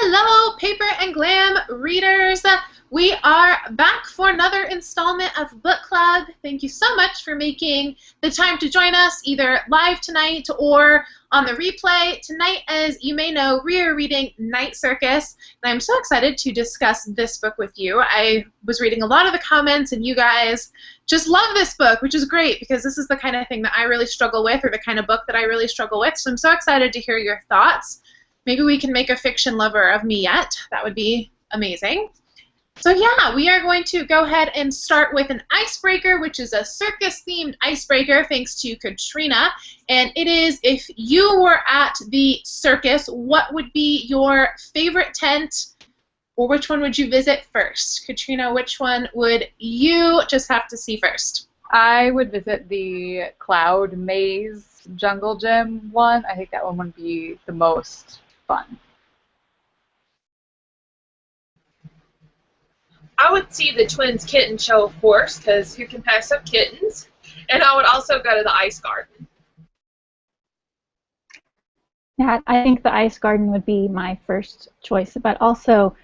Hello, Paper and Glam readers. We are back for another installment of Book Club. Thank you so much for making the time to join us either live tonight or on the replay. Tonight, as you may know, we are reading Night Circus, and I'm so excited to discuss this book with you. I was reading a lot of the comments, and you guys just love this book, which is great because this is the kind of thing that I really struggle with, or the kind of book that I really struggle with, so I'm so excited to hear your thoughts. Maybe we can make a fiction lover of me yet. That would be amazing. So yeah, we are going to go ahead and start with an icebreaker, which is a circus-themed icebreaker, thanks to Katrina. And it is, if you were at the circus, what would be your favorite tent, or which one would you visit first? Katrina, which one would you just have to see first? I would visit the Cloud Maze Jungle Gym one. I think that one would be the most fun. I would see the twins kitten show, of course, because who can pass up kittens? And I would also go to the ice garden. Yeah, I think the ice garden would be my first choice, but also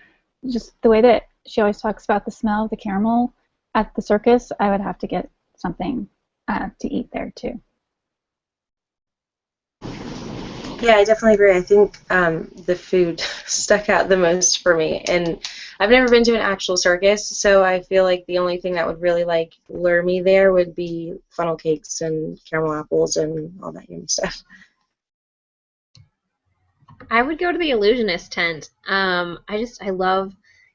just the way that she always talks about the smell of the caramel at the circus, I would have to get something to eat there too. Yeah, I definitely agree. I think the food stuck out the most for me, and I've never been to an actual circus, so I feel like the only thing that would really lure me there would be funnel cakes and caramel apples and all that yummy stuff. I would go to the illusionist tent. I love,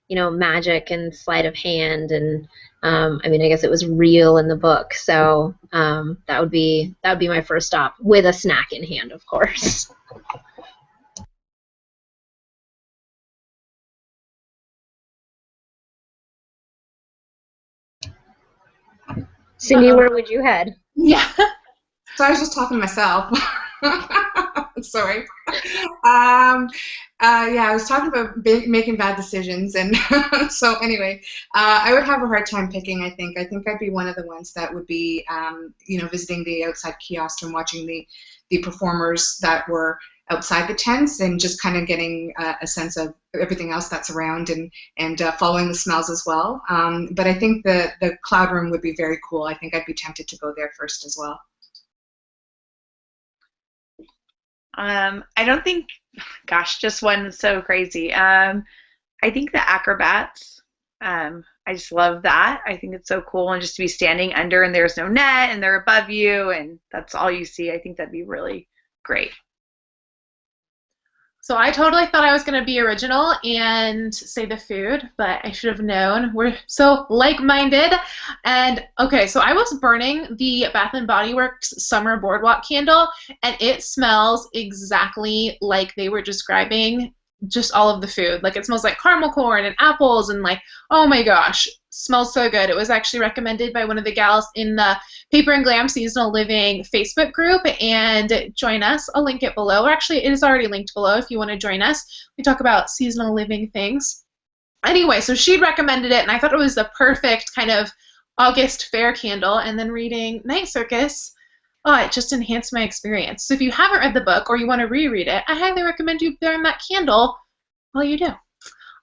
magic and sleight of hand, and I guess it was real in the book, so that would be my first stop, with a snack in hand, of course. Cindy, where would you head? Yeah. So I was just talking to myself. Sorry. Yeah, I was talking about making bad decisions, and so anyway, I would have a hard time picking. I think I'd be one of the ones that would be, visiting the outside kiosks and watching the performers that were outside the tents, and just kind of getting a sense of everything else that's around, and following the smells as well. But I think the cloud room would be very cool. I think I'd be tempted to go there first as well. I don't think, gosh, just one so crazy. I think the acrobats, I just love that. I think it's so cool, and just to be standing under and there's no net and they're above you and that's all you see. I think that'd be really great. So I totally thought I was going to be original and say the food, but I should have known. We're so like-minded. And okay, so I was burning the Bath & Body Works Summer Boardwalk candle, and it smells exactly like they were describing just all of the food. Like, it smells like caramel corn and apples, and oh my gosh, smells so good. It was actually recommended by one of the gals in the Paper and Glam Seasonal Living Facebook group, and join us. I'll link it below. Or actually, it is already linked below if you want to join us. We talk about seasonal living things. Anyway, so she recommended it, and I thought it was the perfect kind of August fair candle, and then reading Night Circus, it just enhanced my experience. So if you haven't read the book or you want to reread it, I highly recommend you burn that candle while you do.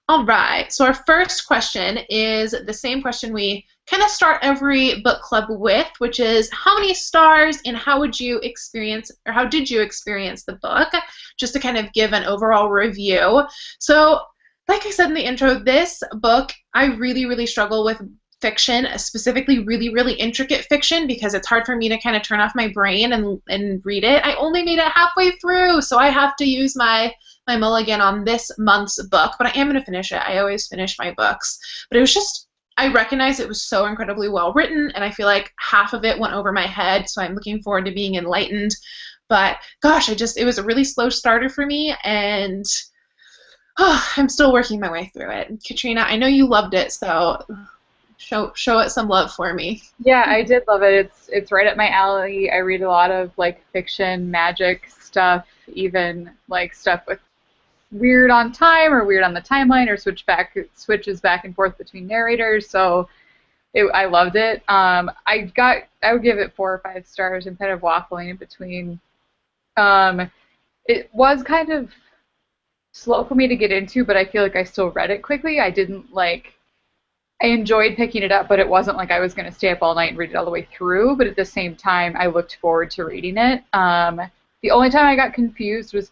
All right, so our first question is the same question we kind of start every book club with, which is how many stars and how did you experience the book? Just to kind of give an overall review. So like I said in the intro, this book, I really, really struggle with fiction, specifically really, really intricate fiction, because it's hard for me to kind of turn off my brain and read it. I only made it halfway through, so I have to use my mulligan on this month's book, but I am going to finish it. I always finish my books. But it was just, I recognize it was so incredibly well written, and I feel like half of it went over my head, so I'm looking forward to being enlightened. But gosh, it was a really slow starter for me, and I'm still working my way through it. Katrina, I know you loved it, so show it some love for me. Yeah, I did love it. It's right up my alley. I read a lot of fiction, magic stuff, even stuff with weird on time or weird on the timeline, or switches back and forth between narrators. So I loved it. I would give it 4 or 5 stars. I'm kind of waffling in between. It was kind of slow for me to get into, but I feel like I still read it quickly. I didn't like, I enjoyed picking it up, but it wasn't like I was going to stay up all night and read it all the way through. But at the same time, I looked forward to reading it. The only time I got confused was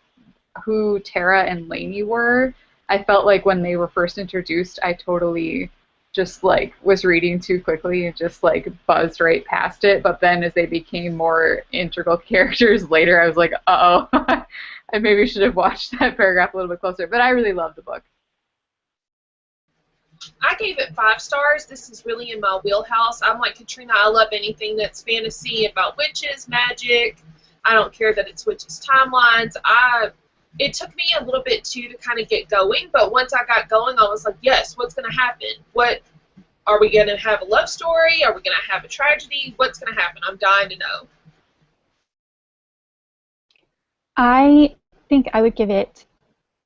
who Tara and Lainey were. I felt like when they were first introduced, I totally just like was reading too quickly and just like buzzed right past it. But then as they became more integral characters later, I was like, uh-oh, I maybe should have watched that paragraph a little bit closer. But I really loved the book. I gave it 5 stars. This is really in my wheelhouse. I'm like Katrina. I love anything that's fantasy about witches, magic. I don't care that it switches timelines. It took me a little bit too to kind of get going, but once I got going, I was like, yes, what's going to happen? What are we going to have, a love story? Are we going to have a tragedy? What's going to happen? I'm dying to know. I think I would give it,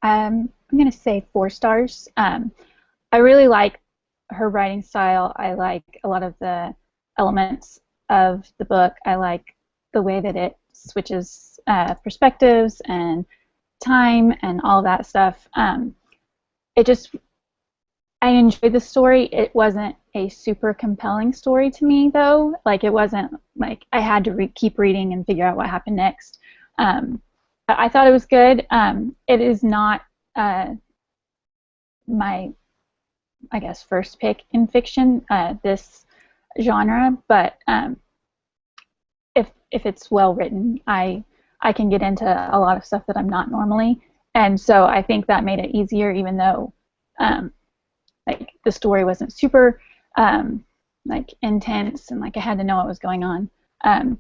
I'm going to say 4 stars. I really like her writing style. I like a lot of the elements of the book. I like the way that it switches perspectives and time and all that stuff. I enjoyed the story. It wasn't a super compelling story to me, though. Like, it wasn't like I had to keep reading and figure out what happened next. But I thought it was good. It is not my, I guess, first pick in fiction, this genre, but if it's well written, I can get into a lot of stuff that I'm not normally, and so I think that made it easier, even though like the story wasn't super like intense and like I had to know what was going on.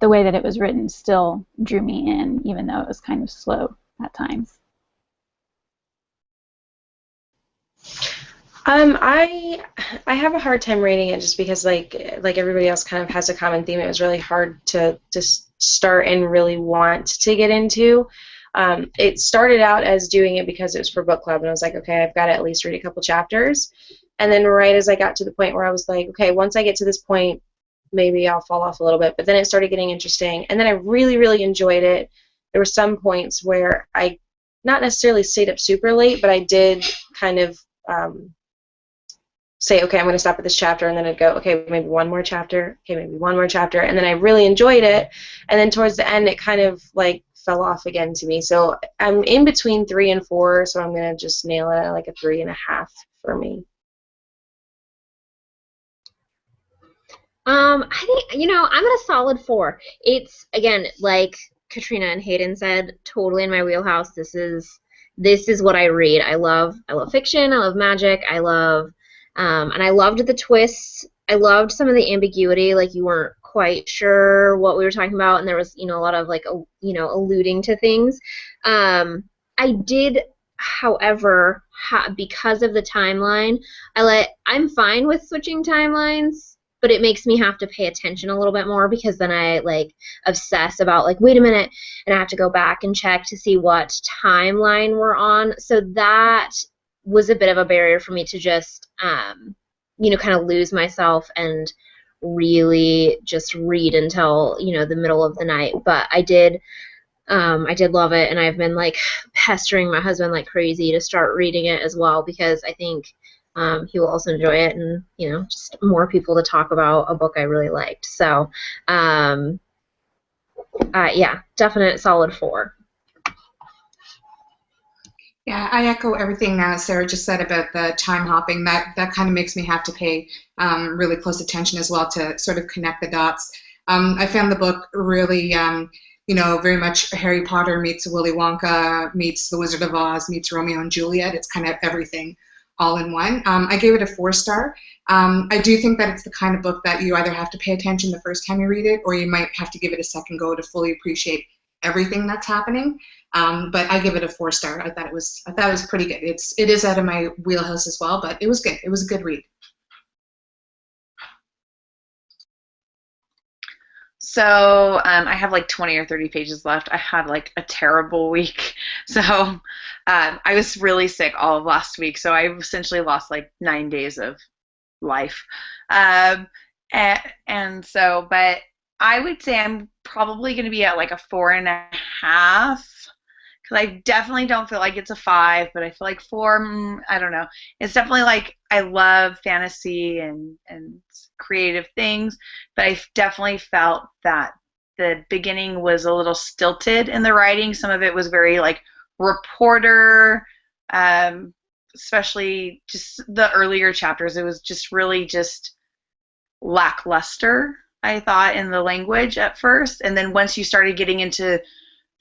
The way that it was written still drew me in, even though it was kind of slow at times. I have a hard time rating it just because like everybody else kind of has a common theme. It was really hard to start and really want to get into. It started out as doing it because it was for book club, and I was like, okay, I've got to at least read a couple chapters. And then right as I got to the point where I was like, okay, once I get to this point, maybe I'll fall off a little bit. But then it started getting interesting, and then I really, really enjoyed it. There were some points where I not necessarily stayed up super late, but I did kind of say, okay, I'm going to stop at this chapter, and then I'd go, okay, maybe one more chapter, okay, maybe one more chapter, and then I really enjoyed it, and then towards the end it kind of like fell off again to me. So I'm in between 3 and 4, so I'm going to just nail it at like a 3.5 for me. I think, I'm at a solid 4. It's, again, like Katrina and Hayden said, totally in my wheelhouse. This is what I read. I love fiction, I love magic, and I loved the twists. I loved some of the ambiguity, like you weren't quite sure what we were talking about, and there was, a lot of like, alluding to things. I did, however, because of the timeline, I'm fine with switching timelines, but it makes me have to pay attention a little bit more because then I like obsess about like, wait a minute, and I have to go back and check to see what timeline we're on. So that was a bit of a barrier for me to just, kind of lose myself and really just read until, the middle of the night. But I did love it, and I've been like pestering my husband like crazy to start reading it as well because I think he will also enjoy it, and just more people to talk about a book I really liked. So, yeah, definite solid 4. Yeah, I echo everything Sarah just said about the time hopping. That kind of makes me have to pay really close attention as well to sort of connect the dots. I found the book really, very much Harry Potter meets Willy Wonka meets The Wizard of Oz meets Romeo and Juliet. It's kind of everything all in one. I gave it a 4-star. I do think that it's the kind of book that you either have to pay attention the first time you read it, or you might have to give it a second go to fully appreciate everything that's happening. But I give it a 4-star. I thought it was pretty good. It is out of my wheelhouse as well, but it was good. It was a good read. So I have like 20 or 30 pages left. I had like a terrible week. So I was really sick all of last week. So I essentially lost like 9 days of life. And so, but I would say I'm probably going to be at like a 4.5 because I definitely don't feel like it's a 5, but I feel like 4. I don't know. It's definitely like I love fantasy and creative things, but I definitely felt that the beginning was a little stilted in the writing. Some of it was very like reporter, especially just the earlier chapters. It was just really just lackluster, I thought, in the language at first, and then once you started getting into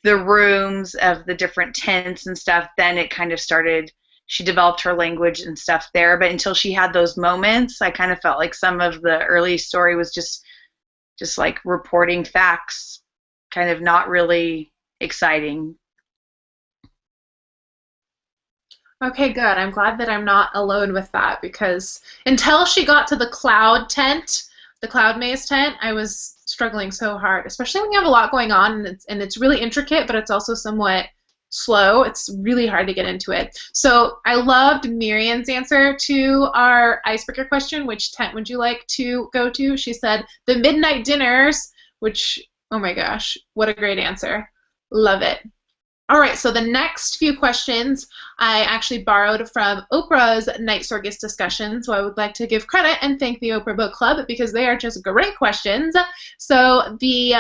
the rooms of the different tents and stuff, then it kind of started, she developed her language and stuff there, but until she had those moments, I kind of felt like some of the early story was just like reporting facts, kind of not really exciting. Okay, good. I'm glad that I'm not alone with that, because until she got to the cloud tent, the cloud maze tent, I was struggling so hard, especially when you have a lot going on and it's really intricate, but it's also somewhat slow. It's really hard to get into it. So I loved Miriam's answer to our icebreaker question, which tent would you like to go to? She said the midnight dinners, which, oh my gosh, what a great answer. Love it. All right, so the next few questions I actually borrowed from Oprah's Night Circus discussion, so I would like to give credit and thank the Oprah Book Club because they are just great questions. So the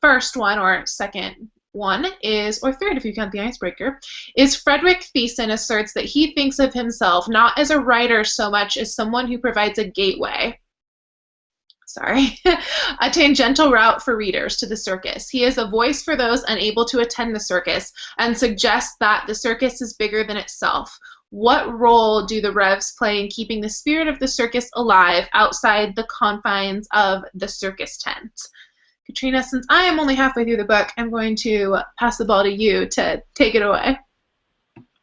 first one, or second one, is, or third if you count the icebreaker, is Friedrick Thiessen asserts that he thinks of himself not as a writer so much as someone who provides a gateway. A tangential route for readers to the circus. He is a voice for those unable to attend the circus and suggests that the circus is bigger than itself. What role do the rêveurs play in keeping the spirit of the circus alive outside the confines of the circus tent? Katrina, since I am only halfway through the book, I'm going to pass the ball to you to take it away.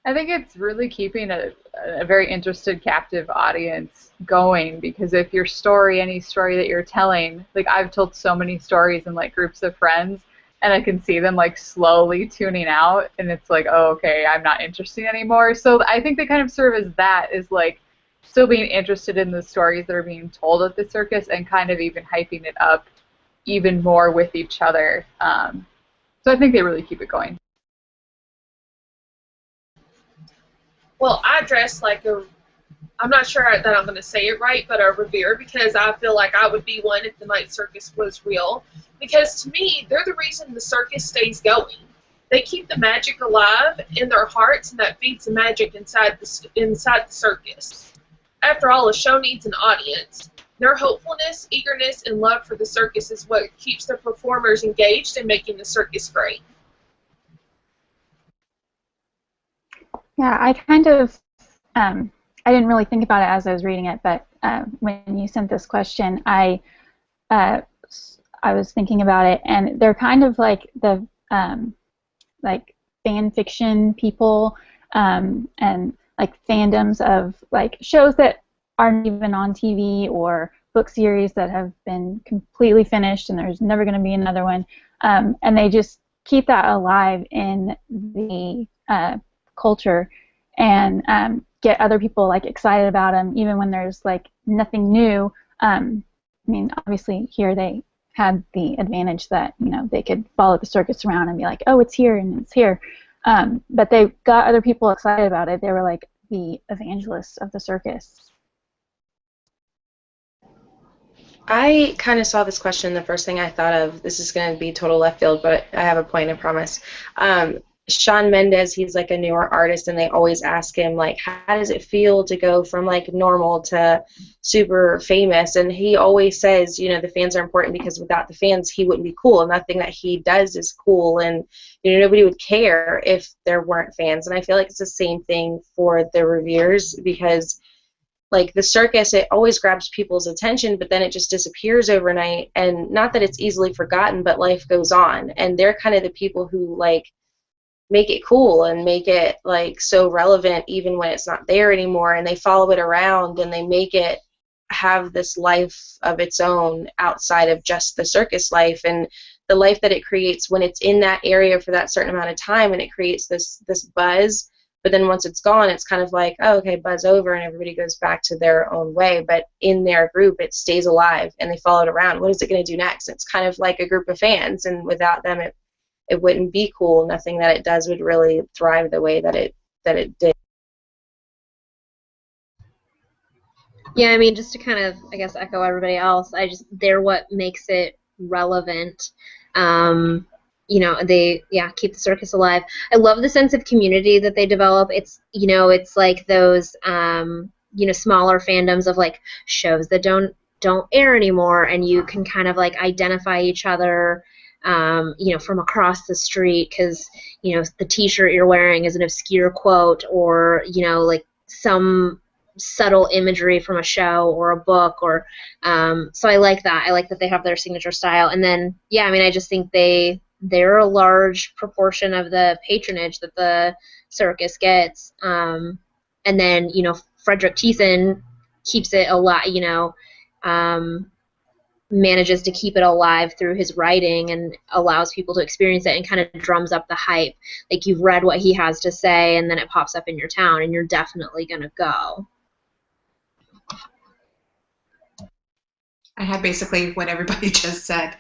I think it's really keeping a very interested, captive audience going, because if your story, any story that you're telling, like I've told so many stories in like groups of friends, and I can see them like slowly tuning out, and it's like, oh, okay, I'm not interested anymore. So I think they kind of serve as that, is like still being interested in the stories that are being told at the circus and kind of even hyping it up even more with each other. So I think they really keep it going. Well, I dress like a, I'm not sure that I'm going to say it right, but a rêveur, because I feel like I would be one if the Night Circus was real. Because to me, they're the reason the circus stays going. They keep the magic alive in their hearts, and that feeds the magic inside the circus. After all, a show needs an audience. Their hopefulness, eagerness, and love for the circus is what keeps the performers engaged in making the circus great. Yeah, I kind of, I didn't really think about it as I was reading it, but when you sent this question, I was thinking about it, and they're kind of like the like fan fiction people, and like fandoms of like shows that aren't even on TV, or book series that have been completely finished and there's never going to be another one, and they just keep that alive in the culture, and get other people like excited about them even when there's like nothing new. I mean, obviously here they had the advantage that, you know, they could follow the circus around and be like, oh, it's here and it's here, but they got other people excited about it. They were like the evangelists of the circus. I kind of saw this question, the first thing I thought of, this is going to be total left field, but I have a point, I promise. Shawn Mendes, he's like a newer artist, and they always ask him, like, how does it feel to go from like normal to super famous? And he always says, you know, the fans are important because without the fans he wouldn't be cool. Nothing that he does is cool, and you know, nobody would care if there weren't fans. And I feel like it's the same thing for the rêveurs, because like the circus, it always grabs people's attention, but then it just disappears overnight. And not that it's easily forgotten, but life goes on, and they're kind of the people who like make it cool and make it like so relevant even when it's not there anymore, and they follow it around and they make it have this life of its own outside of just the circus life, and the life that it creates when it's in that area for that certain amount of time, and it creates this buzz. But then once it's gone, it's kind of like, oh, okay, buzz over, and everybody goes back to their own way. But in their group, it stays alive, and they follow it around. What is it going to do next? It's kind of like a group of fans, and without them, it wouldn't be cool. Nothing that it does would really thrive the way that it did. Yeah, I mean, just to kind of, I guess, echo everybody else, they're what makes it relevant. They, keep the circus alive. I love the sense of community that they develop. It's, it's like those, smaller fandoms of like shows that don't air anymore, and you can kind of like identify each other, from across the street because, the T-shirt you're wearing is an obscure quote or, like some subtle imagery from a show or a book or so I like that. I like that they have their signature style. And then I just think they're a large proportion of the patronage that the circus gets. And then Friedrick Thiessen keeps it alive, manages to keep it alive through his writing and allows people to experience it and kind of drums up the hype. Like you've read what he has to say and then it pops up in your town and you're definitely going to go. I had basically what everybody just said.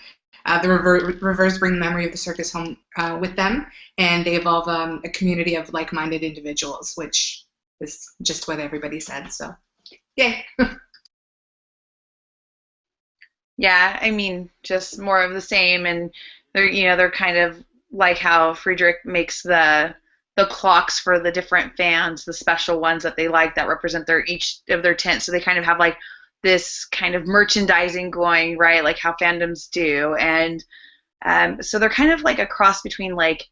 The rêveurs bring the memory of the circus home with them, and they evolve a community of like-minded individuals, which is just what everybody said. So, yay! Yeah, I mean, just more of the same, and they're kind of like how Friedrich makes the clocks for the different fans, the special ones that they like that represent each of their tents. So they kind of have like this kind of merchandising going, right, like how fandoms do. And so they're kind of like a cross between like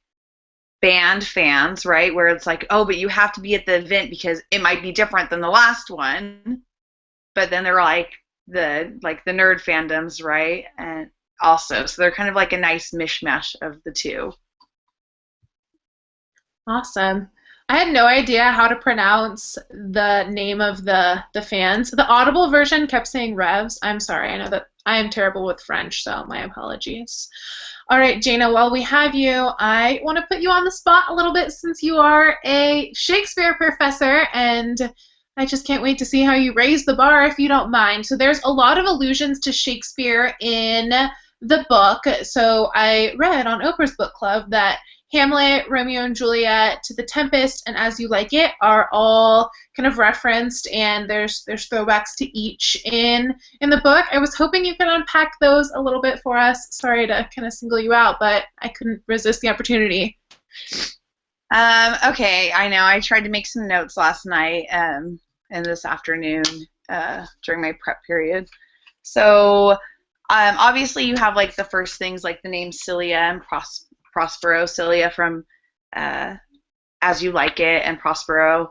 band fans, right, where it's like, oh, but you have to be at the event because it might be different than the last one. But then they're like the nerd fandoms, right? And also, so they're kind of like a nice mishmash of the two. Awesome. I had no idea how to pronounce the name of the fans. The Audible version kept saying rêveurs. I'm sorry. I know that I am terrible with French, so my apologies. All right, Jana, while we have you, I want to put you on the spot a little bit since you are a Shakespeare professor, and I just can't wait to see how you raise the bar if you don't mind. So there's a lot of allusions to Shakespeare in the book. So I read on Oprah's book club that Hamlet, Romeo and Juliet, The Tempest, and As You Like It are all kind of referenced, and there's throwbacks to each in the book. I was hoping you could unpack those a little bit for us. Sorry to kind of single you out, but I couldn't resist the opportunity. Okay, I know. I tried to make some notes last night and this afternoon during my prep period. So obviously you have like the first things like the name Celia and Prospero. Celia from As You Like It, and Prospero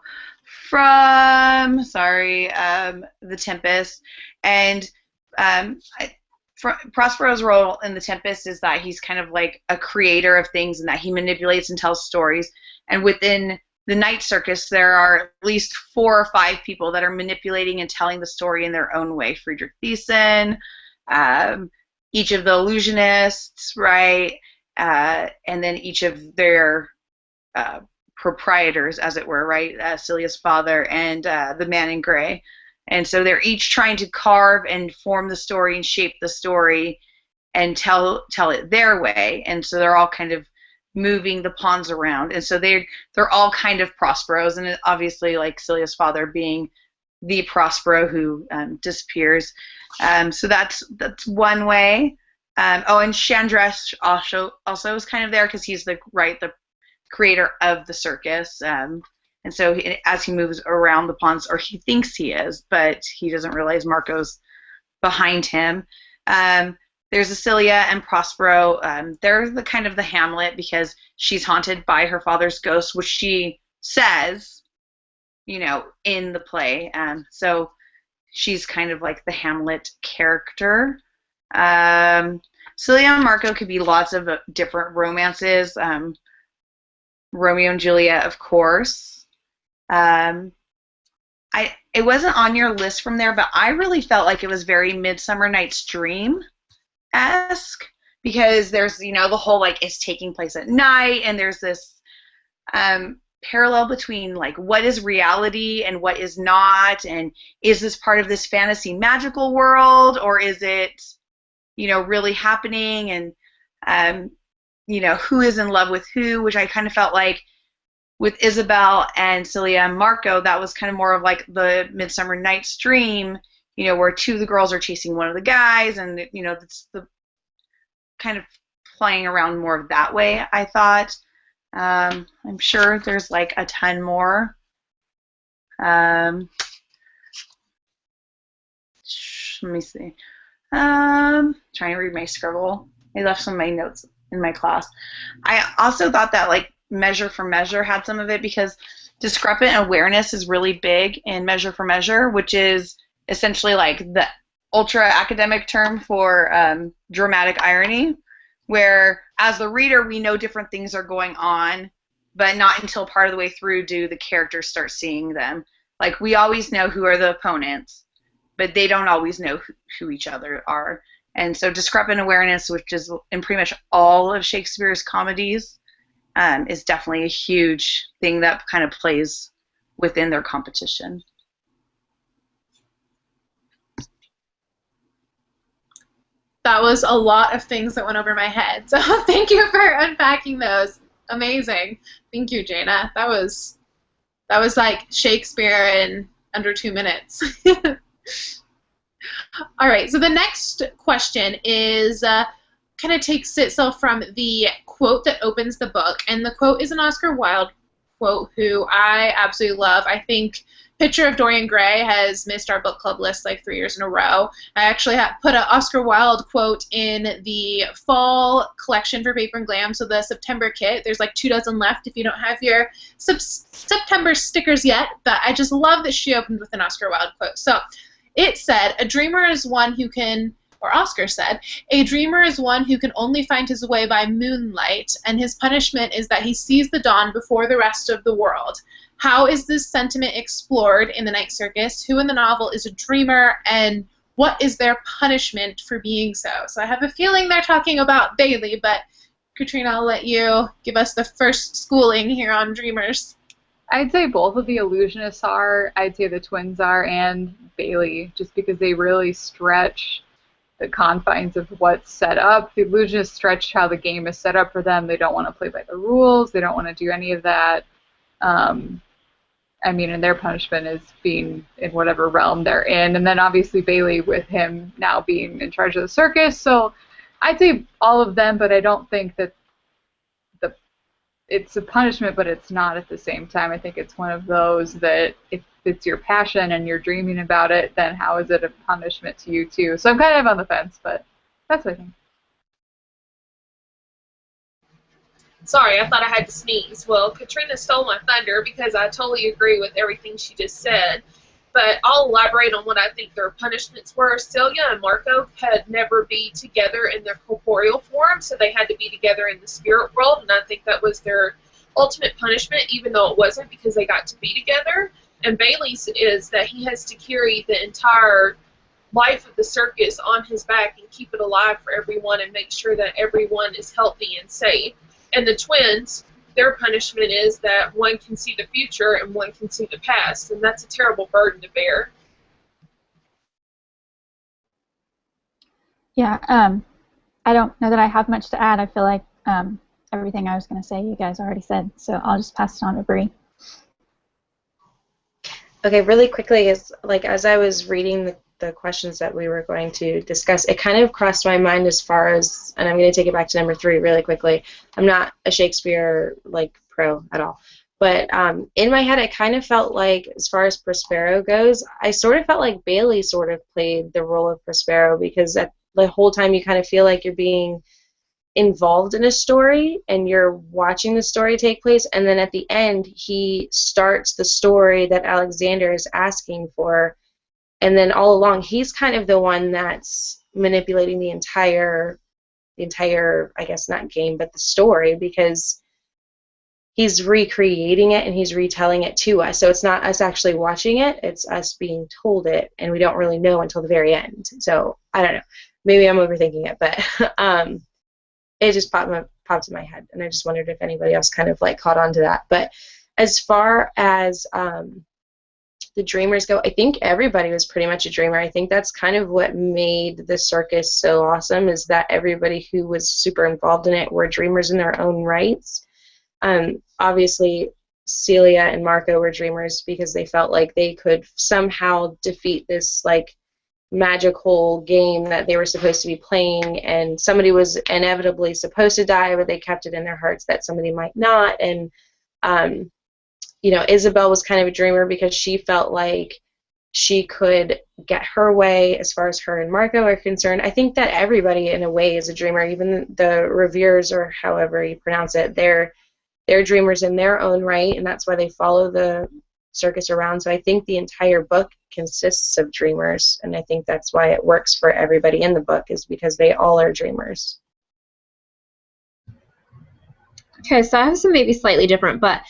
from The Tempest. And Prospero's role in The Tempest is that he's kind of like a creator of things and that he manipulates and tells stories. And within the Night Circus, there are at least 4 or 5 people that are manipulating and telling the story in their own way. Friedrick Thiessen, each of the illusionists, right? And then each of their proprietors, as it were, right? Celia's father and the man in gray. And so they're each trying to carve and form the story and shape the story and tell it their way. And so they're all kind of moving the pawns around. And so they're all kind of Prosperos, and obviously like Celia's father being the Prospero who disappears. So that's one way. And Chandresh also is kind of there because he's the creator of the circus. And so as he moves around the pawns, or he thinks he is, but he doesn't realize Marco's behind him. There's Celia and Prospero. They're the kind of the Hamlet because she's haunted by her father's ghost, which she says, in the play. So she's kind of like the Hamlet character. Celia and Marco could be lots of different romances. Romeo and Juliet, of course. It wasn't on your list from there, but I really felt like it was very Midsummer Night's Dream-esque because there's, the whole like it's taking place at night, and there's this parallel between like what is reality and what is not, and is this part of this fantasy magical world, or is it really happening? And who is in love with who, which I kind of felt like with Isabel and Celia and Marco, that was kind of more of like the Midsummer Night's Dream, where two of the girls are chasing one of the guys, and it's the kind of playing around more of that way, I thought. I'm sure there's like a ton more. Let me see. Trying to read my scribble. I left some of my notes in my class. I also thought that like Measure for Measure had some of it, because discrepant awareness is really big in Measure for Measure, which is essentially like the ultra academic term for dramatic irony, where as the reader we know different things are going on, but not until part of the way through do the characters start seeing them. Like, we always know who are the opponents, but they don't always know who each other are. And so discrepant awareness, which is in pretty much all of Shakespeare's comedies, is definitely a huge thing that kind of plays within their competition. That was a lot of things that went over my head. So thank you for unpacking those. Amazing. Thank you, Jaina. That was like Shakespeare in under 2 minutes. All right, so the next question is kind of takes itself from the quote that opens the book, and the quote is an Oscar Wilde quote, who I absolutely love. I think Picture of Dorian Gray has missed our book club list like 3 years in a row. I actually put an Oscar Wilde quote in the fall collection for Paper and Glam, so the September kit. There's like 2 dozen left if you don't have your September stickers yet, but I just love that she opened with an Oscar Wilde quote. So it said, "A dreamer is one who can," or Oscar said, "A dreamer is one who can only find his way by moonlight, and his punishment is that he sees the dawn before the rest of the world. How is this sentiment explored in the Night Circus? Who in the novel is a dreamer, and what is their punishment for being so?" So I have a feeling they're talking about Bailey, but Katrina, I'll let you give us the first schooling here on dreamers. I'd say both of the illusionists are. I'd say the twins are, and Bailey, just because they really stretch the confines of what's set up. The illusionists stretch how the game is set up for them. They don't want to play by the rules. They don't want to do any of that. And their punishment is being in whatever realm they're in. And then obviously Bailey, with him now being in charge of the circus. So I'd say all of them, but I don't think that it's a punishment, but it's not at the same time. I think it's one of those that if it's your passion and you're dreaming about it, then how is it a punishment to you too? So I'm kind of on the fence, but that's what I think. Sorry, I thought I had to sneeze. Well, Katrina stole my thunder because I totally agree with everything she just said. But I'll elaborate on what I think their punishments were. Celia and Marco had never been together in their corporeal form, so they had to be together in the spirit world, and I think that was their ultimate punishment, even though it wasn't, because they got to be together. And Bailey's is that he has to carry the entire life of the circus on his back and keep it alive for everyone and make sure that everyone is healthy and safe. And the twins, their punishment is that one can see the future and one can see the past, and that's a terrible burden to bear. Yeah, I don't know that I have much to add. I feel like everything I was going to say you guys already said, so I'll just pass it on to Bree. Okay, really quickly, as I was reading the questions that we were going to discuss, it kind of crossed my mind as far as, and I'm going to take it back to number 3 really quickly. I'm not a Shakespeare pro at all, but in my head I kind of felt like, as far as Prospero goes, I sort of felt like Bailey sort of played the role of Prospero, because the whole time you kind of feel like you're being involved in a story and you're watching the story take place, and then at the end he starts the story that Alexander is asking for, and then all along he's kind of the one that's manipulating the entire I guess not game, but the story, because he's recreating it and he's retelling it to us. So it's not us actually watching it, it's us being told it, and we don't really know until the very end. So I don't know, maybe I'm overthinking it, but it just popped in my head, and I just wondered if anybody else kind of caught on to that. But as far as the dreamers go, I think everybody was pretty much a dreamer. I think that's kind of what made the circus so awesome, is that everybody who was super involved in it were dreamers in their own rights. Obviously, Celia and Marco were dreamers because they felt like they could somehow defeat this like magical game that they were supposed to be playing, and somebody was inevitably supposed to die, but they kept it in their hearts that somebody might not. And you know, Isabel was kind of a dreamer because she felt like she could get her way as far as her and Marco are concerned. I think that everybody in a way is a dreamer, even the rêveurs, or however you pronounce it. They're dreamers in their own right, and that's why they follow the circus around. So I think the entire book consists of dreamers, and I think that's why it works for everybody in the book, is because they all are dreamers. Okay, so I have some maybe slightly different, but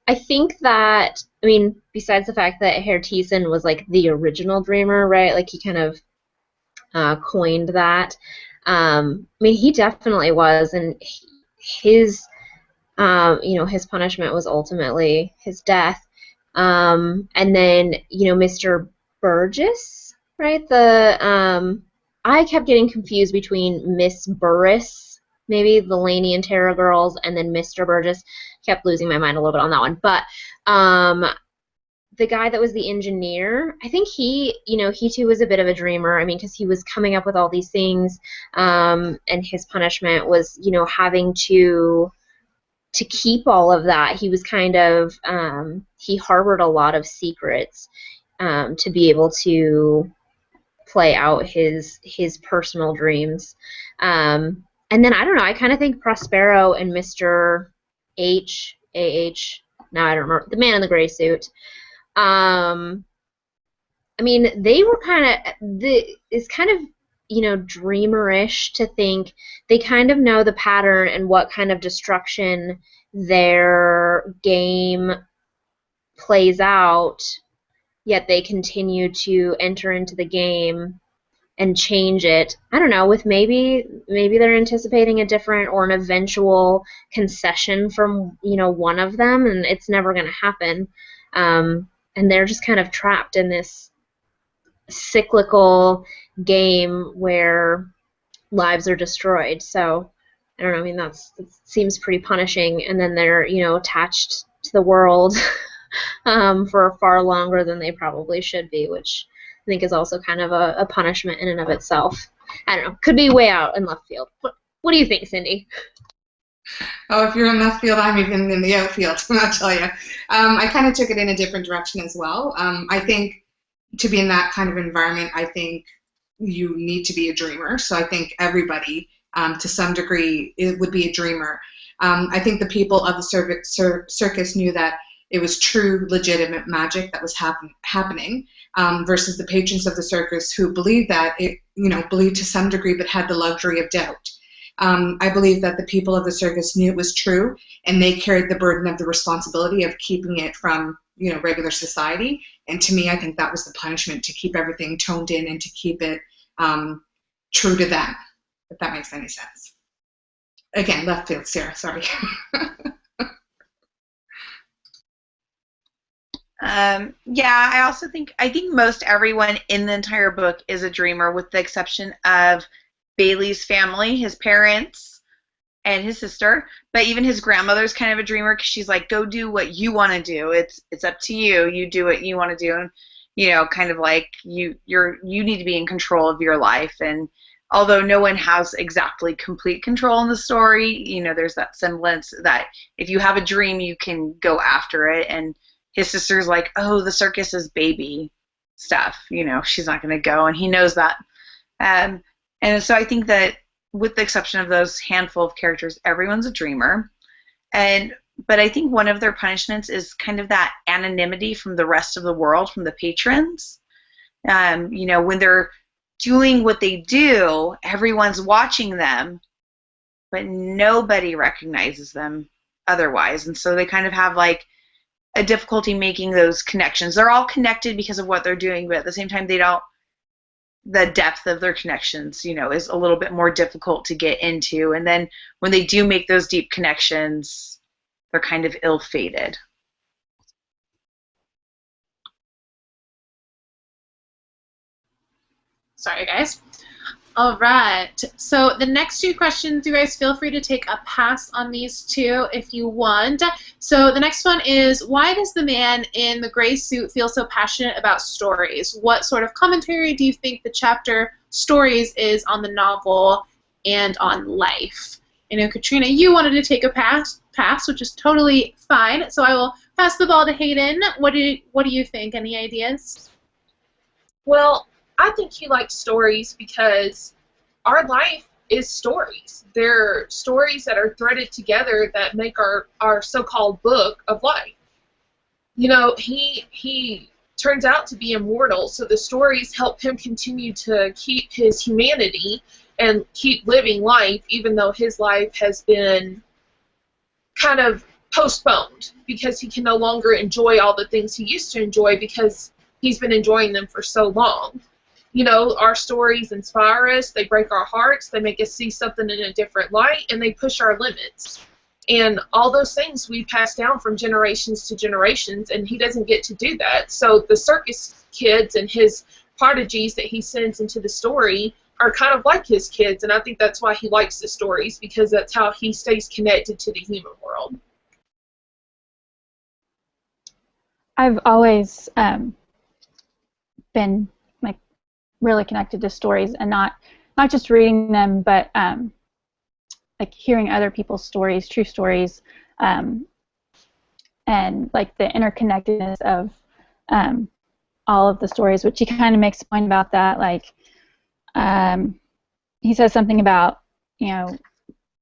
I think that, I mean, besides the fact that Herr Thiessen was like the original dreamer, right? Like he kind of coined that. I mean, he definitely was, and his, you know, his punishment was ultimately his death. And then, you know, Mr. Burgess, right? I kept getting confused between Miss Burris, maybe the Laney and Tara girls, and then Mr. Burgess. Kept losing my mind a little bit on that one. But the guy that was the engineer, I think he, you know, he too was a bit of a dreamer. I mean, because he was coming up with all these things, and his punishment was, you know, having to keep all of that. He was kind of, he harbored a lot of secrets to be able to play out his personal dreams. And then, I don't know, I kind of think Prospero and Mr. Now I don't remember, the man in the gray suit. I mean, they were kind of, it's kind of, you know, dreamerish to think they kind of know the pattern and what kind of destruction their game plays out, yet they continue to enter into the game and change it. I don't know, with maybe they're anticipating a different or an eventual concession from, you know, one of them, and it's never going to happen. And they're just kind of trapped in this cyclical game where lives are destroyed. So I don't know, I mean, that seems pretty punishing, and then they're, you know, attached to the world for far longer than they probably should be, which I think is also kind of a punishment in and of itself. I don't know, could be way out in left field. What do you think, Cindy? Oh, if you're in left field, I'm even in the outfield, I'll tell you. I kind of took it in a different direction as well. I think to be in that kind of environment, I think you need to be a dreamer. So I think everybody, to some degree, it would be a dreamer. I think the people of the circus knew that it was true, legitimate magic that was happening, versus the patrons of the circus who believed that it, you know, believed to some degree, but had the luxury of doubt. I believe that the people of the circus knew it was true, and they carried the burden of the responsibility of keeping it from, you know, regular society. And to me, I think that was the punishment, to keep everything toned in and to keep it true to them, if that makes any sense. Again, left field, Sarah, sorry. Yeah, I think most everyone in the entire book is a dreamer, with the exception of Bailey's family, his parents and his sister. But even his grandmother's kind of a dreamer, because she's like, go do what you want to do. It's up to you. You do what you want to do. And, you know, kind of like you need to be in control of your life. And although no one has exactly complete control in the story, you know, there's that semblance that if you have a dream, you can go after it. And his sister's like, oh, the circus is baby stuff. You know, she's not going to go. And he knows that. And so I think that, with the exception of those handful of characters, everyone's a dreamer. But I think one of their punishments is kind of that anonymity from the rest of the world, from the patrons. You know, when they're doing what they do, everyone's watching them, but nobody recognizes them otherwise. And so they kind of have like a difficulty making those connections. They're all connected because of what they're doing, but at the same time, the depth of their connections, you know, is a little bit more difficult to get into. And then when they do make those deep connections, they're kind of ill-fated. Sorry, guys. All right. So the next two questions, you guys feel free to take a pass on these two if you want. So the next one is, why does the man in the gray suit feel so passionate about stories? What sort of commentary do you think the chapter Stories is on the novel and on life? I know, Katrina, you wanted to take a pass, which is totally fine. So I will pass the ball to Hayden. What do you think? Any ideas? Well, I think he likes stories because our life is stories. They're stories that are threaded together that make our so-called book of life. You know, he turns out to be immortal, so the stories help him continue to keep his humanity and keep living life, even though his life has been kind of postponed because he can no longer enjoy all the things he used to enjoy because he's been enjoying them for so long. You know, our stories inspire us, they break our hearts, they make us see something in a different light, and they push our limits. And all those things we pass down from generations to generations, and he doesn't get to do that. So the circus kids and his prodigies that he sends into the story are kind of like his kids, and I think that's why he likes the stories, because that's how he stays connected to the human world. I've always been like really connected to stories, and not just reading them, but like hearing other people's stories, true stories, and like the interconnectedness of all of the stories, which he kind of makes a point about that. Like he says something about, you know,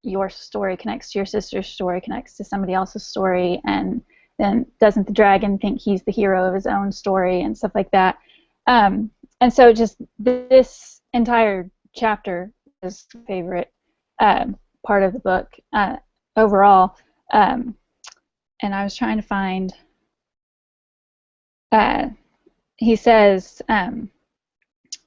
your story connects to your sister's story, connects to somebody else's story, and then doesn't the dragon think he's the hero of his own story and stuff like that. And so just this entire chapter is my favorite part of the book overall. And I was trying to find, he says,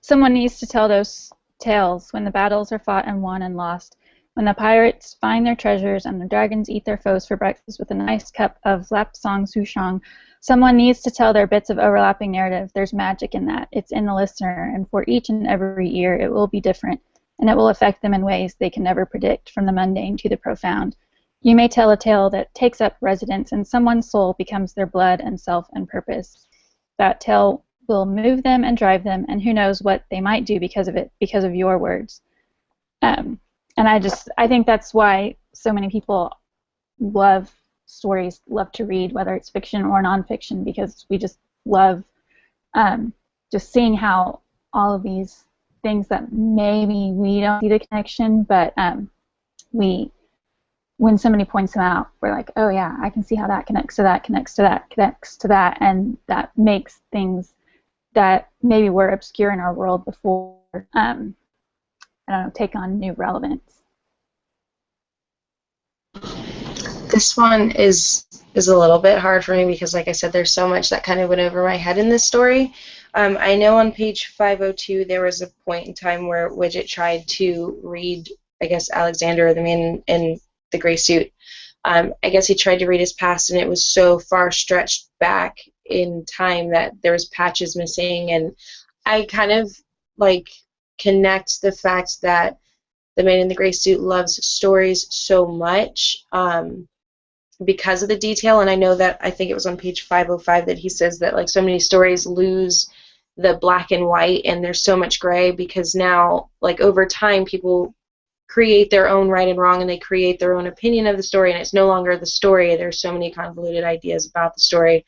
someone needs to tell those tales when the battles are fought and won and lost, when the pirates find their treasures and the dragons eat their foes for breakfast with a nice cup of lap song souchong. Someone needs to tell their bits of overlapping narrative. There's magic in that. It's in the listener, and for each and every ear it will be different, and it will affect them in ways they can never predict, from the mundane to the profound. You may tell a tale that takes up residence in someone's soul, becomes their blood and self and purpose. That tale will move them and drive them, and who knows what they might do because of it, because of your words. And I think that's why so many people love stories, love to read, whether it's fiction or nonfiction, because we just love just seeing how all of these things that maybe we don't see the connection, but when somebody points them out, we're like, oh yeah, I can see how that connects to that, connects to that, connects to that, and that makes things that maybe were obscure in our world before, I don't know, take on new relevance. This one is a little bit hard for me because, like I said, there's so much that kind of went over my head in this story. I know on page 502 there was a point in time where Widget tried to read, I guess, Alexander, the man in the gray suit. I guess he tried to read his past, and it was so far stretched back in time that there was patches missing, and I kind of like connect the fact that the man in the gray suit loves stories so much because of the detail. And I know that, I think it was on page 505 that he says that like so many stories lose the black and white and there's so much gray, because now like over time people create their own right and wrong, and they create their own opinion of the story, and it's no longer the story. There's so many convoluted ideas about the story,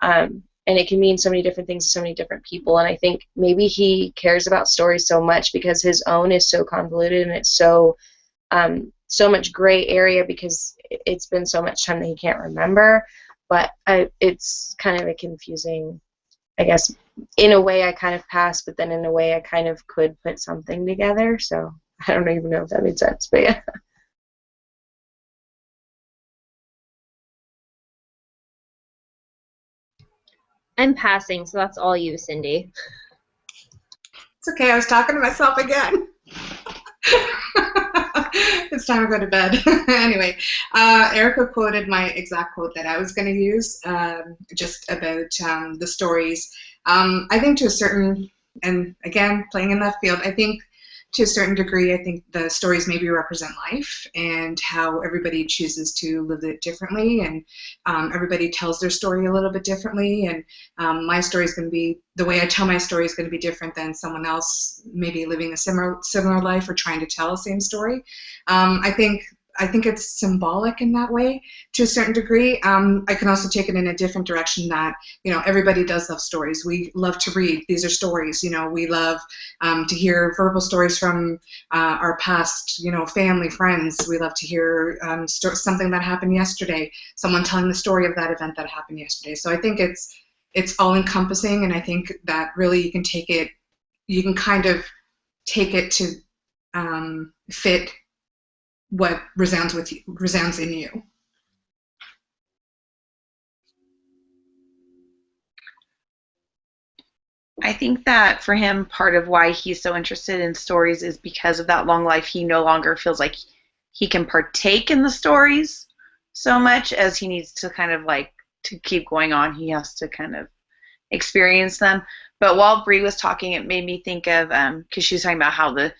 and it can mean so many different things to so many different people. And I think maybe he cares about stories so much because his own is so convoluted, and it's so much gray area because it's been so much time that he can't remember. But it's kind of a confusing, I guess. In a way I kind of pass, but then in a way I kind of could put something together. So I don't even know if that made sense, but yeah. I'm passing, so that's all you, Cindy. It's okay, I was talking to myself again. It's time to go to bed. Anyway, Erica quoted my exact quote that I was going to use, just about the stories. I think to a certain and again, playing in left field, I think to a certain degree, I think the stories maybe represent life and how everybody chooses to live it differently, and everybody tells their story a little bit differently, and my story is going to be, the way I tell my story is going to be different than someone else maybe living a similar life or trying to tell the same story. I think it's symbolic in that way to a certain degree. I can also take it in a different direction that, everybody does love stories. We love to read. These are stories. We love to hear verbal stories from our past, family, friends. We love to hear something that happened yesterday, someone telling the story of that event that happened yesterday. So I think it's all-encompassing, and I think that really you can kind of take it to fit what resounds in you. I think that for him, part of why he's so interested in stories is because of that long life. He no longer feels like he can partake in the stories so much as he needs to kind of like to keep going on. He has to kind of experience them. But while Bree was talking, it made me think of, because she was talking about how the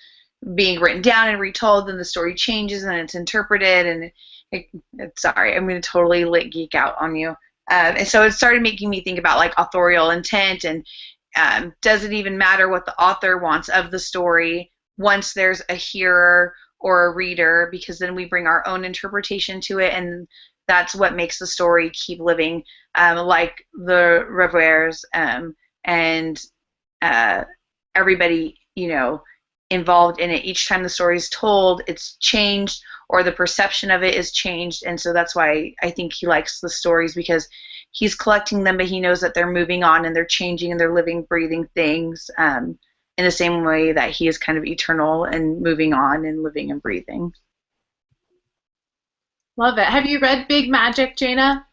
being written down and retold, and the story changes and it's interpreted, and sorry, I'm going to totally geek out on you. And so it started making me think about like authorial intent, and does it even matter what the author wants of the story once there's a hearer or a reader, because then we bring our own interpretation to it, and that's what makes the story keep living, like the rêveurs, and everybody, involved in it. Each time the story is told, it's changed, or the perception of it is changed, and so that's why I think he likes the stories, because he's collecting them, but he knows that they're moving on and they're changing and they're living, breathing things in the same way that he is kind of eternal and moving on and living and breathing. Love it. Have you read Big Magic, Jaina?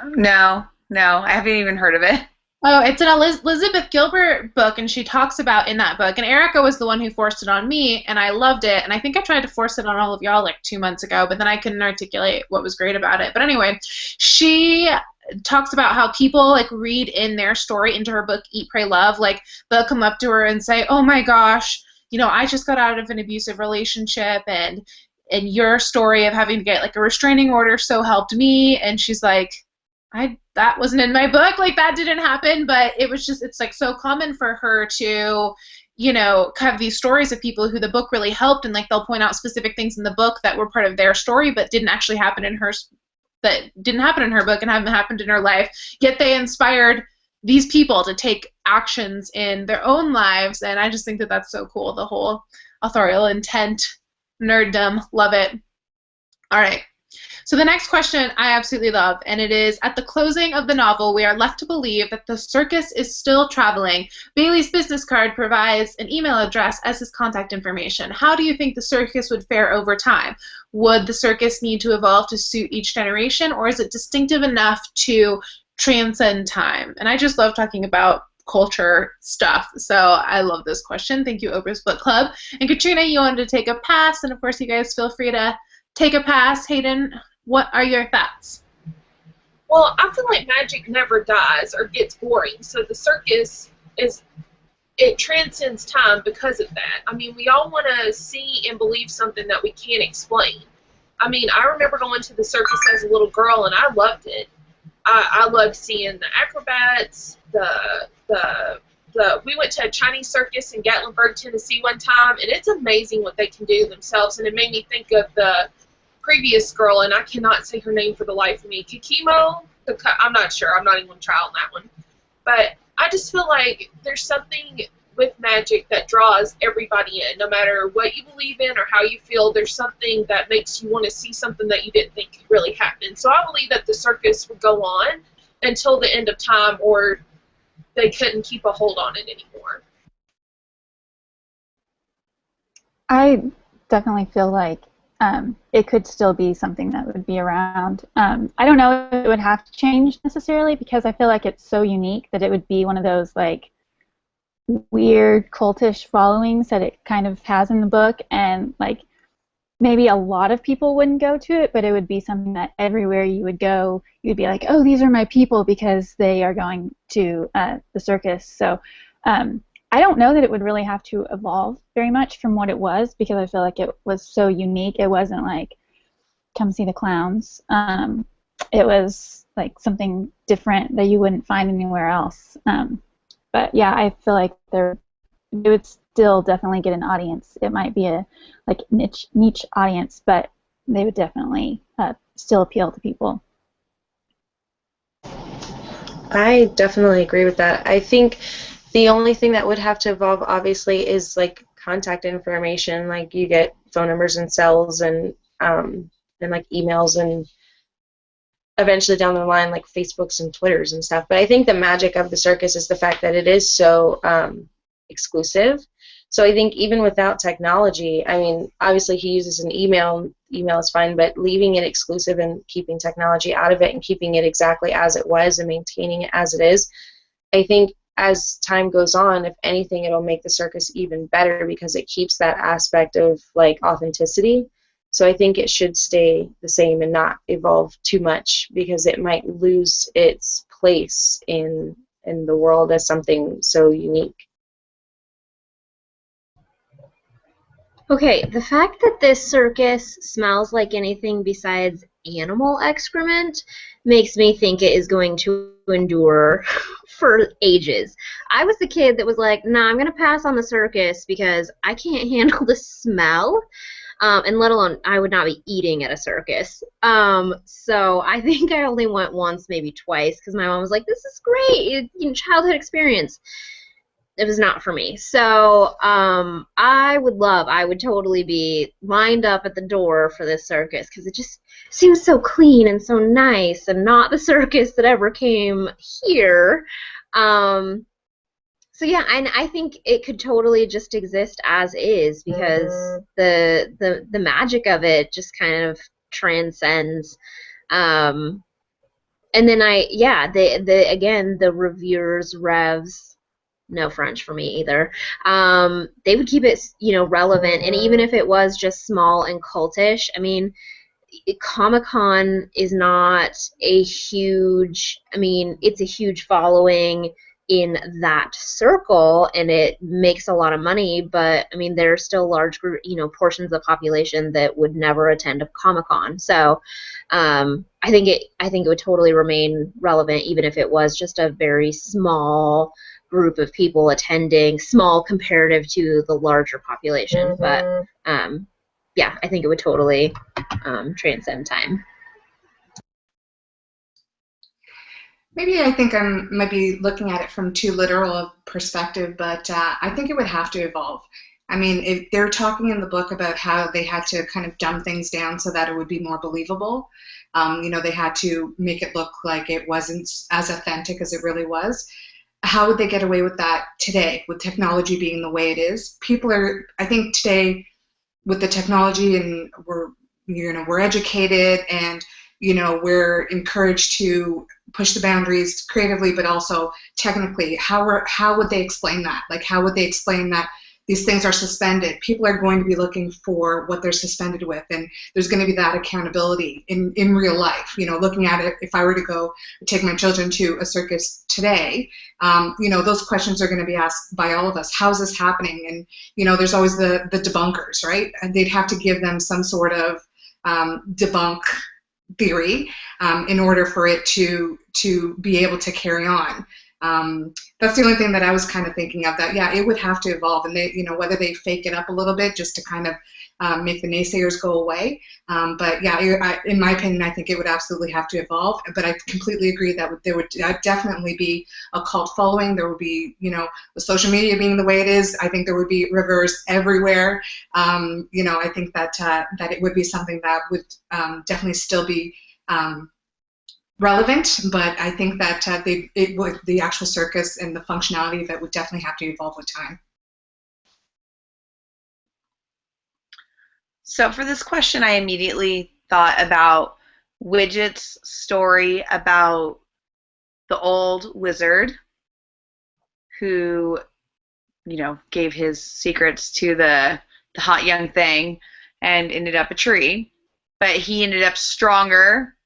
No, I haven't even heard of it. Oh, it's an Elizabeth Gilbert book, and she talks about in that book, and Erica was the one who forced it on me, and I loved it, and I think I tried to force it on all of y'all like 2 months ago, but then I couldn't articulate what was great about it. But anyway, she talks about how people like read in their story into her book, Eat, Pray, Love. Like, they'll come up to her and say, oh my gosh, I just got out of an abusive relationship, and your story of having to get like a restraining order so helped me. And she's like, that wasn't in my book, like that didn't happen, but it's like so common for her to, have these stories of people who the book really helped, and like they'll point out specific things in the book that were part of their story but didn't actually happen in her, book and haven't happened in her life, yet they inspired these people to take actions in their own lives. And I just think that that's so cool, the whole authorial intent nerddom. Love it. All right. So the next question I absolutely love, and it is, at the closing of the novel, we are left to believe that the circus is still traveling. Bailey's business card provides an email address as his contact information. How do you think the circus would fare over time? Would the circus need to evolve to suit each generation, or is it distinctive enough to transcend time? And I just love talking about culture stuff, so I love this question. Thank you, Oprah's Book Club. And Katrina, you wanted to take a pass, and of course you guys feel free to take a pass. Hayden, what are your thoughts? Well, I feel like magic never dies or gets boring, so the circus it transcends time because of that. I mean, we all want to see and believe something that we can't explain. I mean, I remember going to the circus as a little girl, and I loved it. I loved seeing the acrobats, we went to a Chinese circus in Gatlinburg, Tennessee one time, and it's amazing what they can do themselves, and it made me think of the previous girl, and I cannot say her name for the life of me. Kikimo? I'm not sure. I'm not even going to try on that one. But I just feel like there's something with magic that draws everybody in. No matter what you believe in or how you feel, there's something that makes you want to see something that you didn't think could really happen. So I believe that the circus would go on until the end of time, or they couldn't keep a hold on it anymore. I definitely feel like it could still be something that would be around. I don't know if it would have to change necessarily, because I feel like it's so unique that it would be one of those like weird cultish followings that it kind of has in the book, and like maybe a lot of people wouldn't go to it, but it would be something that everywhere you would go, you'd be like, oh, these are my people because they are going to the circus. So I don't know that it would really have to evolve very much from what it was, because I feel like it was so unique. It wasn't like, come see the clowns. It was like something different that you wouldn't find anywhere else. But yeah, I feel like it would still definitely get an audience. It might be a like niche audience, but they would definitely still appeal to people. I definitely agree with that. I think the only thing that would have to evolve, obviously, is like contact information. Like you get phone numbers and cells and like emails, and eventually down the line like Facebooks and Twitters and stuff. But I think the magic of the circus is the fact that it is so exclusive. So I think even without technology, I mean, obviously he uses an email. Email is fine, but leaving it exclusive and keeping technology out of it and keeping it exactly as it was and maintaining it as it is, I think as time goes on, if anything, it'll make the circus even better because it keeps that aspect of like authenticity. So I think it should stay the same and not evolve too much because it might lose its place in the world as something so unique. Okay, the fact that this circus smells like anything besides animal excrement makes me think it is going to endure for ages. I was the kid that was like, nah, I'm going to pass on the circus because I can't handle the smell, and let alone I would not be eating at a circus. So I think I only went once, maybe twice, because my mom was like, this is great, childhood experience. It was not for me. So I would totally be lined up at the door for this circus because it just seems so clean and so nice and not the circus that ever came here. So yeah, and I think it could totally just exist as is because the magic of it just kind of transcends. And then the reviewers, revs, no French for me either. They would keep it, relevant, and even if it was just small and cultish, I mean, Comic-Con is not a huge. I mean, it's a huge following in that circle, and it makes a lot of money. But I mean, there are still large group, portions of the population that would never attend a Comic-Con. So, I think it would totally remain relevant, even if it was just a very small group of people attending, small comparative to the larger population. But yeah, I think it would totally transcend time. Maybe I think I might be looking at it from too literal a perspective, but I think it would have to evolve. I mean, if they're talking in the book about how they had to kind of dumb things down so that it would be more believable. They had to make it look like it wasn't as authentic as it really was. How would they get away with that today, with technology being the way it is? I think today, with the technology, and we're educated, and we're encouraged to push the boundaries creatively, but also technically. How would they explain that? Like, how would they explain that these things are suspended? People are going to be looking for what they're suspended with, and there's going to be that accountability in real life. Looking at it, if I were to go take my children to a circus today, those questions are going to be asked by all of us. How is this happening? And there's always the debunkers, right? And they'd have to give them some sort of debunk theory in order for it to be able to carry on. That's the only thing that I was kind of thinking of, that, yeah, it would have to evolve, and they, whether they fake it up a little bit just to kind of make the naysayers go away. But yeah, in my opinion, I think it would absolutely have to evolve. But I completely agree that there would definitely be a cult following. There would be, the social media being the way it is. I think there would be rêveurs everywhere. I think that it would be something that would definitely still be relevant, but I think that the actual circus and the functionality of it would definitely have to evolve with time. So for this question, I immediately thought about Widget's story about the old wizard who, gave his secrets to the hot young thing, and ended up a tree. But he ended up stronger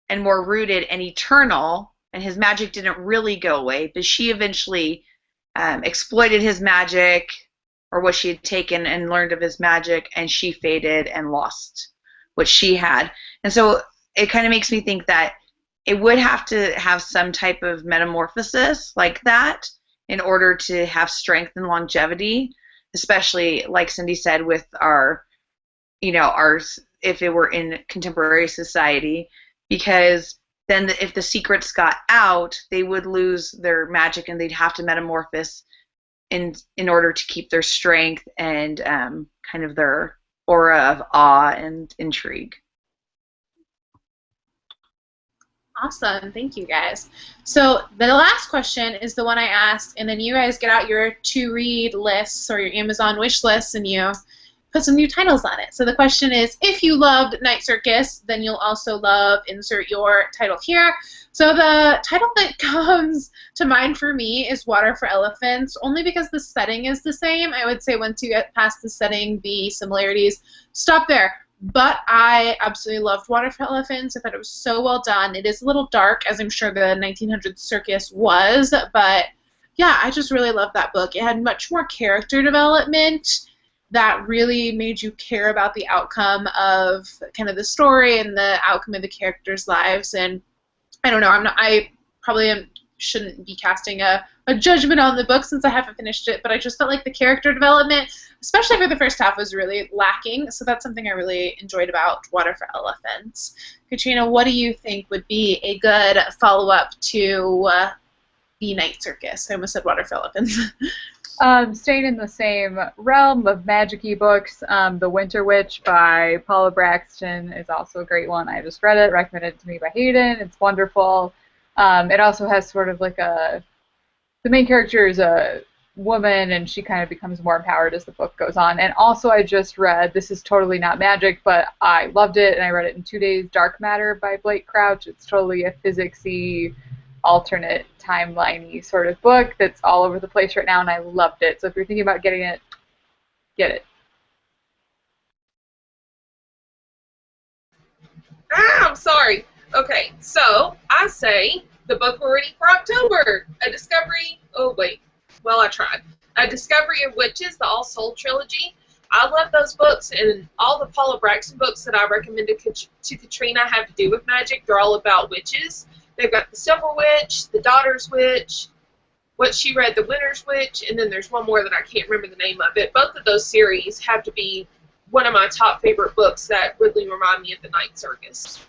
and more rooted and eternal, and his magic didn't really go away, but she eventually exploited his magic, or what she had taken and learned of his magic, and she faded and lost what she had. And so it kind of makes me think that it would have to have some type of metamorphosis like that in order to have strength and longevity, especially, like Cindy said, with our, if it were in contemporary society, because then if the secrets got out, they would lose their magic and they'd have to metamorphose in order to keep their strength and kind of their aura of awe and intrigue. Awesome. Thank you, guys. So the last question is the one I asked, and then you guys get out your to-read lists or your Amazon wish lists, and you put some new titles on it. So the question is, if you loved Night Circus, then you'll also love, insert your title here. So the title that comes to mind for me is Water for Elephants, only because the setting is the same. I would say once you get past the setting, the similarities stop there. But I absolutely loved Water for Elephants. I thought it was so well done. It is a little dark, as I'm sure the 1900s circus was, but yeah, I just really loved that book. It had much more character development that really made you care about the outcome of kind of the story and the outcome of the characters' lives. And I don't know, I probably shouldn't be casting a judgment on the book since I haven't finished it, but I just felt like the character development, especially for the first half, was really lacking. So that's something I really enjoyed about Water for Elephants. Katrina, what do you think would be a good follow-up to the Night Circus? I almost said Water for Elephants. Staying in the same realm of magic-y books, The Winter Witch by Paula Braxton is also a great one. I just read it, recommended to me by Hayden. It's wonderful. It also has sort of like the main character is a woman, and she kind of becomes more empowered as the book goes on. And also I just read, this is totally not magic, but I loved it, and I read it in 2 days, Dark Matter by Blake Crouch. It's totally a physics-y, alternate timeline-y sort of book that's all over the place right now, and I loved it. So if you're thinking about getting it, get it. I'm sorry. Okay, so I say the book we're reading for October, A Discovery of Witches, the All Soul trilogy. I love those books, and all the Paula Braxton books that I recommended to Katrina have to do with magic. They're all about witches. They've got the Silver Witch, the Daughter's Witch, what she read, the Winter's Witch, and then there's one more that I can't remember the name of it. Both of those series have to be one of my top favorite books that really remind me of the Night Circus.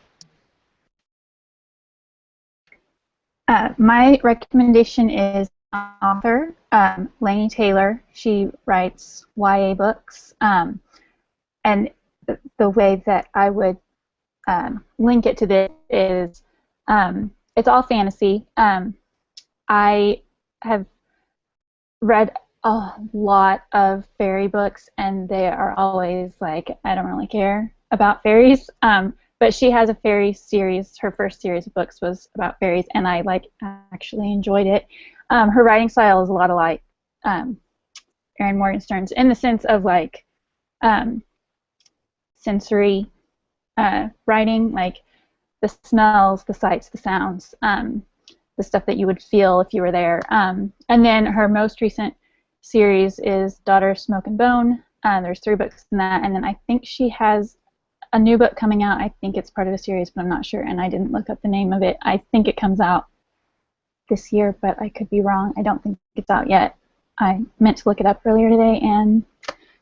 My recommendation is author, Laini Taylor. She writes YA books, and the way that I would link it to this is it's all fantasy. I have read a lot of fairy books, and they are always like, I don't really care about fairies. But she has a fairy series. Her first series of books was about fairies, and I actually enjoyed it. Her writing style is a lot like Erin Morgenstern's in the sense of sensory writing, like the smells, the sights, the sounds, the stuff that you would feel if you were there. And then her most recent series is Daughter of Smoke and Bone. There's 3 books in that, and then I think she has a new book coming out. I think it's part of a series, but I'm not sure, and I didn't look up the name of it. I think it comes out this year, but I could be wrong. I don't think it's out yet. I meant to look it up earlier today and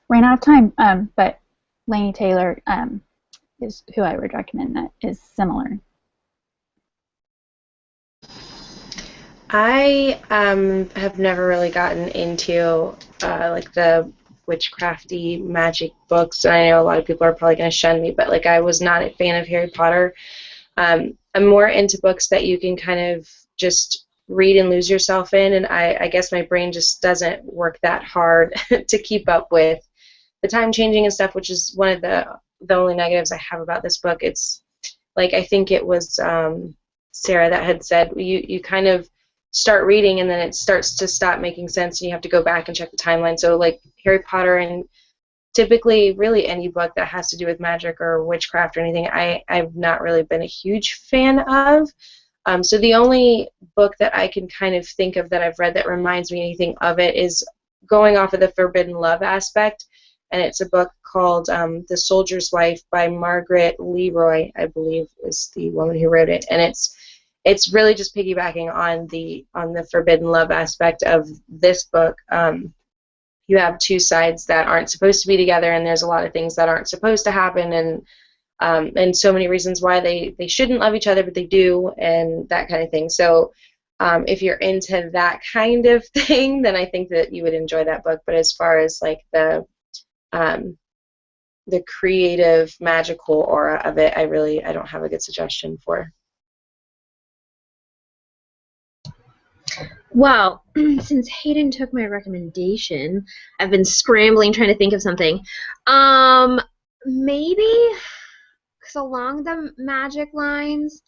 ran out of time. But Laini Taylor is who I would recommend that is similar. I have never really gotten into the witchcrafty magic books. I know a lot of people are probably going to shun me, but I was not a fan of Harry Potter. I'm more into books that you can kind of just read and lose yourself in, and I guess my brain just doesn't work that hard to keep up with the time changing and stuff, which is one of the only negatives I have about this book. It's I think it was Sarah that had said you kind of start reading and then it starts to stop making sense and you have to go back and check the timeline. So Harry Potter and typically, really any book that has to do with magic or witchcraft or anything, I've not really been a huge fan of. So the only book that I can kind of think of that I've read that reminds me anything of it is going off of the forbidden love aspect, and it's a book called The Soldier's Wife by Margaret Leroy, I believe is the woman who wrote it, and it's really just piggybacking on the forbidden love aspect of this book. You have two sides that aren't supposed to be together, and there's a lot of things that aren't supposed to happen, and so many reasons why they shouldn't love each other, but they do, and that kind of thing. So if you're into that kind of thing, then I think that you would enjoy that book. But as far as like the creative, magical aura of it, I don't have a good suggestion for. Well, since Hayden took my recommendation, I've been scrambling trying to think of something. Maybe, because along the magic lines,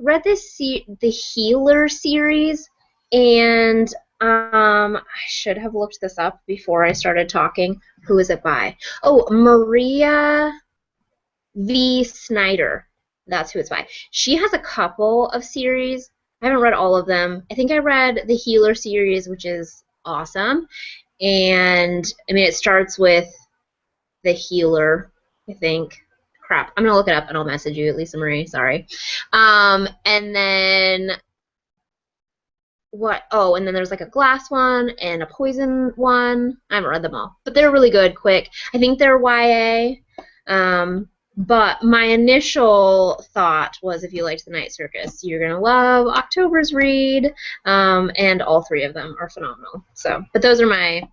I read the Healer series, and I should have looked this up before I started talking. Who is it by? Oh, Maria V. Snyder. That's who it's by. She has a couple of series. I haven't read all of them. I think I read the Healer series, which is awesome. And, I mean, it starts with the Healer, I think. Crap. I'm going to look it up and I'll message you, Lisa Marie. Sorry. And then, what? Oh, and then there's like a glass one and a poison one. I haven't read them all. But they're really good, quick. I think they're YA. But my initial thought was if you liked the Night Circus, you're going to love October's Read, and all three of them are phenomenal. So, but those are my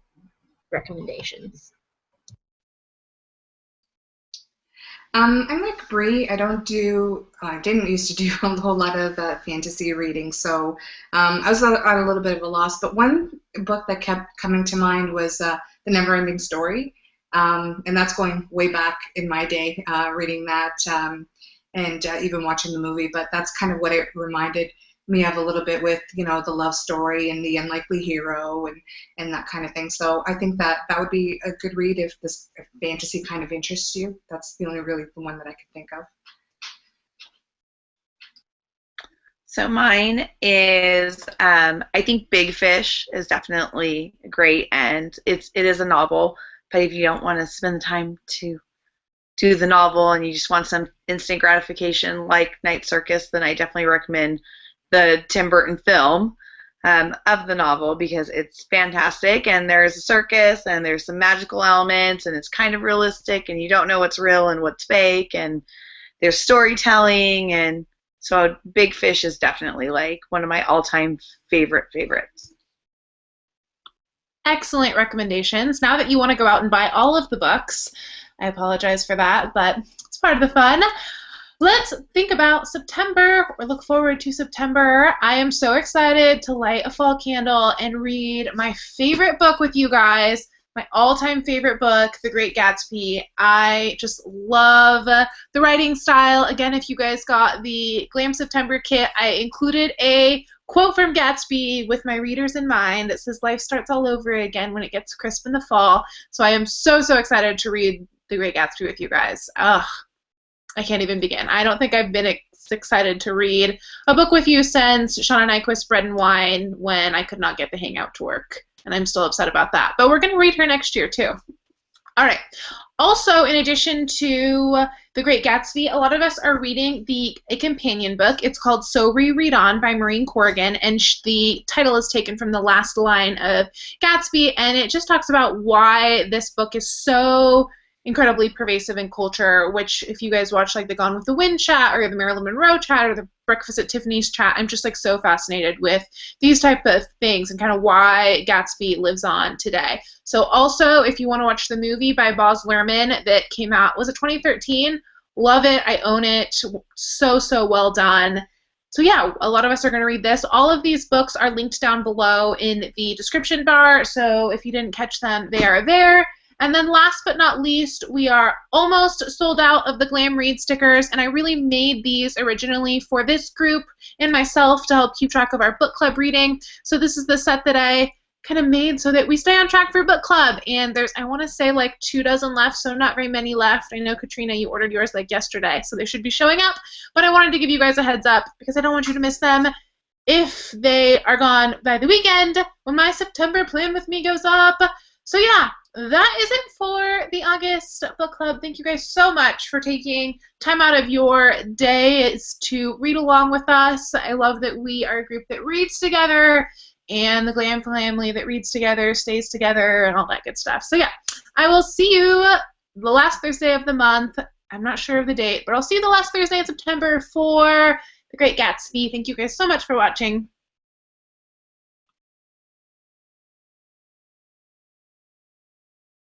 recommendations. I'm like Bree. I didn't used to do a whole lot of fantasy reading, so I was at a little bit of a loss. But one book that kept coming to mind was The Never-Ending Story. And that's going way back in my day, reading that and even watching the movie. But that's kind of what it reminded me of a little bit with, the love story and the unlikely hero and that kind of thing. So I think that would be a good read if fantasy kind of interests you. That's the one that I could think of. So mine is, I think Big Fish is definitely great, and it is a novel. But if you don't want to spend the time to do the novel and you just want some instant gratification like Night Circus, then I definitely recommend the Tim Burton film of the novel because it's fantastic, and there's a circus and there's some magical elements and it's kind of realistic and you don't know what's real and what's fake, and there's storytelling, and so Big Fish is definitely like one of my all-time favorites. Excellent recommendations. Now that you want to go out and buy all of the books, I apologize for that, but it's part of the fun. Let's think about September, or look forward to September. I am so excited to light a fall candle and read my favorite book with you guys, my all-time favorite book, The Great Gatsby. I just love the writing style. Again, if you guys got the Glam September kit, I included a quote from Gatsby with my readers in mind that says life starts all over again when it gets crisp in the fall. So I am so excited to read The Great Gatsby with you guys. Ugh, I can't even begin. I don't think I've been excited to read a book with you since Shauna Nyquist's Bread and Wine when I could not get the hangout to work. And I'm still upset about that. But we're going to read her next year too. All right. Also, in addition to The Great Gatsby, a lot of us are reading a companion book. It's called So Reread On by Maureen Corrigan, and the title is taken from the last line of Gatsby, and it just talks about why this book is so incredibly pervasive in culture, which if you guys watch like the Gone with the Wind chat or the Marilyn Monroe chat or the Breakfast at Tiffany's chat, I'm just like so fascinated with these type of things and kind of why Gatsby lives on today. So also, if you want to watch the movie by Baz Luhrmann that came out, was it 2013? Love it. I own it. So well done. So yeah, a lot of us are going to read this. All of these books are linked down below in the description bar, so if you didn't catch them, they are there. And then last but not least, we are almost sold out of the Glam Read stickers, and I really made these originally for this group and myself to help keep track of our book club reading. So this is the set that I kind of made so that we stay on track for book club. And there's, I want to say, like 24 left, so not very many left. I know, Katrina, you ordered yours like yesterday, so they should be showing up. But I wanted to give you guys a heads up because I don't want you to miss them if they are gone by the weekend when my September plan with me goes up. So yeah, that is it for the August book club. Thank you guys so much for taking time out of your days to read along with us. I love that we are a group that reads together, and the Glam family that reads together, stays together, and all that good stuff. So yeah, I will see you the last Thursday of the month. I'm not sure of the date, but I'll see you the last Thursday in September for The Great Gatsby. Thank you guys so much for watching.